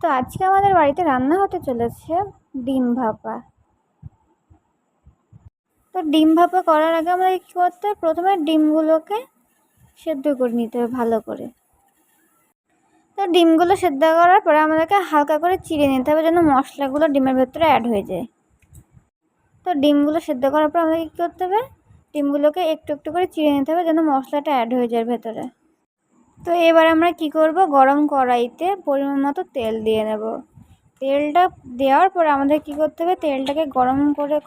তো আজকে আমাদের বাড়িতে রান্না হতে চলেছে ডিম ভাপা। তো ডিম ভাপা করার আগে আমাদের কী করতে হবে, প্রথমে ডিমগুলোকে সেদ্ধ করে নিতে হবে ভালো করে। তো ডিমগুলো সেদ্ধ করার পরে আমাদেরকে হালকা করে চিড়ে নিতে হবে যেন মশলাগুলো ডিমের ভেতরে অ্যাড হয়ে যায়। তো ডিমগুলো সেদ্ধ করার পর আমাদেরকে কী করতে হবে, ডিমগুলোকে একটু একটু করে চিড়ে নিতে হবে যেন মশলাটা অ্যাড হয়ে যায় ভেতরে। তো এবার আমরা কি করব, গরম কড়াইতে পরিমাণ মতো তেল দিয়ে নেব। তেলটা দেওয়ার পরে আমাদের কি করতে হবে, তেলটাকে গরম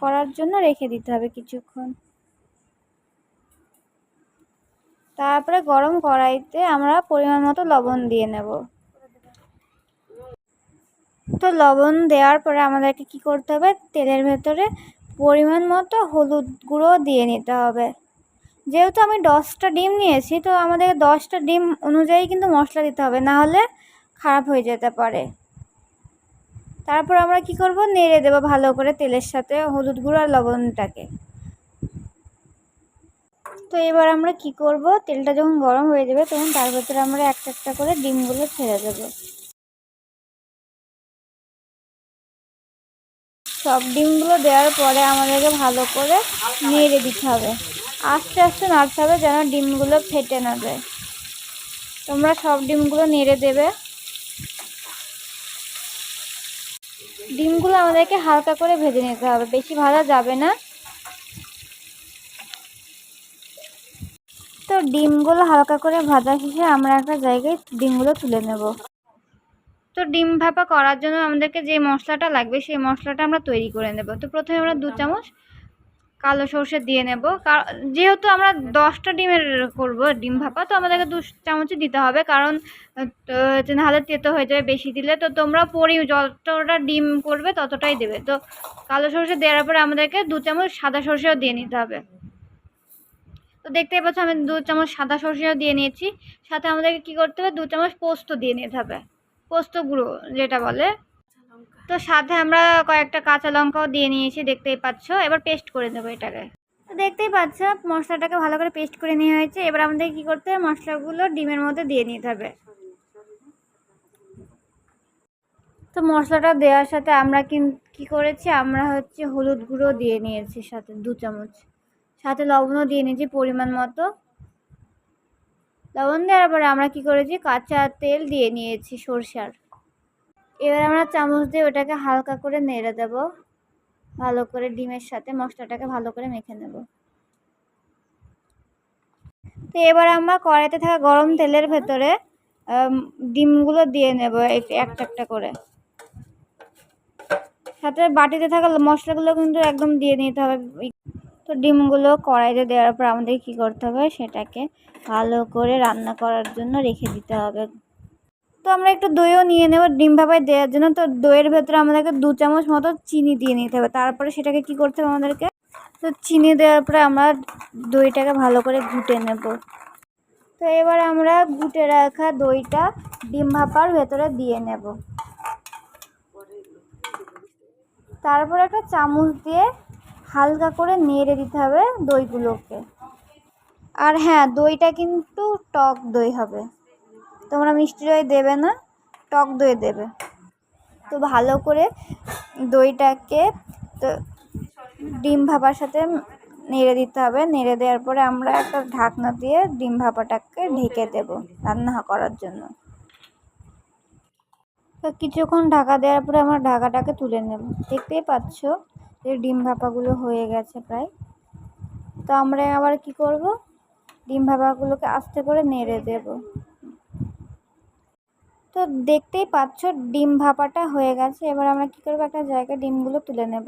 করার জন্য রেখে দিতে হবে কিছুক্ষণ। তারপরে গরম কড়াইতে আমরা পরিমাণ মতো লবণ দিয়ে নেব। তো লবণ দেওয়ার পরে আমাদেরকে কি করতে হবে, তেলের ভেতরে পরিমাণ মতো হলুদ গুঁড়ো দিয়ে নিতে হবে। যেহেতু আমি 10টা ডিম নিয়েছি, তো আমাদের 10টা ডিম অনুযায়ী কিন্তু মশলা দিতে হবে, না হলে খারাপ হয়ে যেতে পারে। তারপর আমরা কি করব, নেড়ে দেব ভালো করে তেলের সাথে হলুদ গুঁড়ো আর লবণটাকে। তো এবার আমরা কি করব, তেলটা যখন গরম হয়ে যাবে তখন তার ভেতরে আমরা একটা একটা করে ডিমগুলো ছেড়ে দেব। সব ডিমগুলো দেওয়ার পরে আমাদেরকে ভালো করে নেড়ে দিতে হবে, আস্তে আস্তে নাড়তে হবে যেন ডিমগুলো ফেটে না যায়। তোমরা সব ডিমগুলো নেড়ে দেবে। ডিমগুলো আমাদেরকে হালকা করে ভেজে নিতে হবে, বেশি ভাজা যাবে না। তো ডিমগুলো হালকা করে ভাজা শেষে আমরা একটা জায়গায় ডিমগুলো তুলে নেব। তো ডিম ভাপা করার জন্য আমাদেরকে যে মশলাটা লাগবে সেই মশলাটা আমরা তৈরি করে নেব। তো প্রথমে আমরা 2 চামচ কালো সর্ষে দিয়ে নেব। যেহেতু আমরা 10টা ডিমের করব ডিম ভাপা, তো আমাদেরকে 2 চামচই দিতে হবে, কারণ নাহলে তেতো হয়ে যাবে বেশি দিলে। তো তোমরা যতটা ডিম করবে ততটাই দেবে। তো কালো সর্ষে দেওয়ার পরে আমাদেরকে 2 চামচ সাদা সর্ষেও দিয়ে নিতে হবে। তো দেখতেই পাচ্ছ আমি 2 চামচ সাদা সর্ষেও দিয়ে নিয়েছি। সাথে আমাদেরকে কি করতে হবে, 2 চামচ পোস্ত দিয়ে নিতে হবে, পোস্ত গুঁড়ো যেটা বলে। তো সাথে আমরা কয়েকটা কাঁচা লঙ্কাও দিয়ে নিয়েছি, দেখতেই পাচ্ছ। এবার পেস্ট করে দেবো এটাকে। তো দেখতেই পাচ্ছ মশলাটাকে ভালো করে পেস্ট করে নেওয়া হয়েছে। এবার আমাদের কি করতে হবে, মশলাগুলো ডিমের মধ্যে দিয়ে নিতে হবে। তো মশলাটা দেওয়ার সাথে আমরা কি করেছি, আমরা হলুদ গুঁড়ো দিয়ে নিয়েছি সাথে 2 চামচ, সাথে লবণও দিয়ে নিয়েছি পরিমাণ মতো। লবণ দেওয়ার পরে আমরা কি করেছি, কাঁচা তেল দিয়ে নিয়েছি সরষার। এবার আমরা চামচ দিয়ে ওটাকে হালকা করে নেড়ে দেব, ভালো করে ডিমের সাথে মশলাটাকে ভালো করে মেখে নেব। তো এবার আমরা কড়াইতে থাকা গরম তেলের ভেতরে ডিমগুলো দিয়ে নেব একটা একটা করে। সাথে বাটিতে থাকা মশলাগুলো কিন্তু একদম দিয়ে নিতে হবে। তো ডিমগুলো কড়াইতে দেওয়ার পর আমাদের কি করতে হবে, সেটাকে ভালো করে রান্না করার জন্য রেখে দিতে হবে। তো আমরা একটু দইও নিয়ে নেব ডিম ভাপায় দেওয়ার জন্য। তো দইয়ের ভেতরে আমাদেরকে 2 চামচ মতো চিনি দিয়ে নিতে হবে। তারপরে সেটাকে কি করতে হবে আমাদেরকে, তো চিনি দেওয়ার পরে আমরা দইটাকে ভালো করে ঘুটে নেব। তো এবার আমরা ঘুটে রাখা দইটা ডিম ভাপার ভেতরে দিয়ে নেব। তারপর একটা চামচ দিয়ে হালকা করে নেড়ে দিতে হবে দইগুলোকে। আর হ্যাঁ, দইটা কিন্তু টক দই হবে, তোমরা মিষ্টি দই দেবে না, টক দই দেবে। তো ভালো করে দইটাকে তো ডিম ভাপার সাথে নেড়ে দিতে হবে। নেড়ে দেওয়ার পরে আমরা একটা ঢাকনা দিয়ে ডিম ভাপাটাকে ঢেকে দেব রান্না করার জন্য। তো কিছুক্ষণ ঢাকা দেওয়ার পরে আমরা ঢাকাটাকে তুলে নেব। দেখতেই পাচ্ছ যে ডিম ভাপাগুলো হয়ে গেছে প্রায়। তো আমরা আবার কি করব, ডিম ভাপাগুলোকে আস্তে করে নেড়ে দেব। তো দেখতেই পাচ্ছ ডিম ভাপাটা হয়ে গেছে। এবার আমরা কি করব, একটা জায়গায় ডিমগুলো তুলে নেব।